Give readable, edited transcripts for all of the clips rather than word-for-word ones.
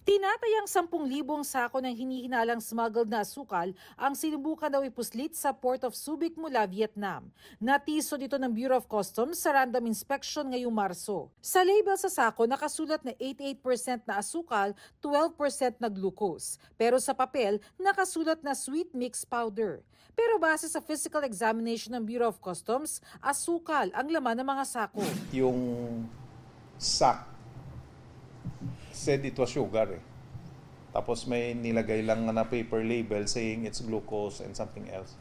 Tinatayang 10,000 sako ng hinihinalang smuggled na asukal ang sinubukan daw ipuslit sa Port of Subic mula Vietnam. Natiso dito ng Bureau of Customs sa random inspection ngayong Marso. Sa label sa sako nakasulat na 88% na asukal, 12% na glucose. Pero sa papel nakasulat na sweet mix powder. Pero base sa physical examination ng Bureau of Customs, asukal ang laman ng mga sako. Yung sack said it was sugar eh. Tapos may nilagay lang na paper label saying it's glucose and something else.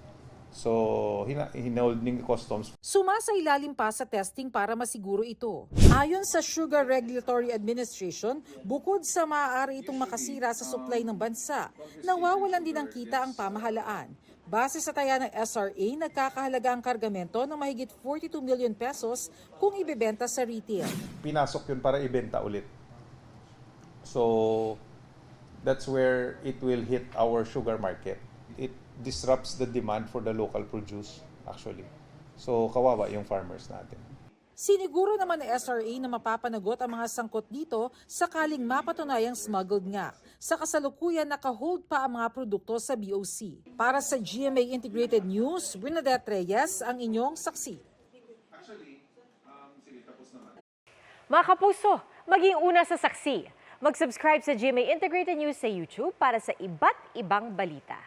So, hinold ng customs. Sumasailalim pa sa testing para masiguro ito. Ayon sa Sugar Regulatory Administration, bukod sa maaari itong makasira sa supply ng bansa, nawawalan din ng kita ang pamahalaan. Base sa taya ng SRA, nagkakahalaga ang kargamento ng mahigit 42 million pesos kung ibebenta sa retail. Pinasok yun para ibenta ulit. So, that's where it will hit our sugar market. It disrupts the demand for the local produce, actually. So, kawawa yung farmers natin. Siniguro naman ng SRA na mapapanagot ang mga sangkot dito sakaling mapatunayang smuggled nga. Sa kasalukuyan, nakahold pa ang mga produkto sa BOC. Para sa GMA Integrated News, Bernadette Reyes, ang inyong saksi. Mga kapuso, maging una sa saksi. Mag-subscribe sa GMA Integrated News sa YouTube para sa iba't ibang balita.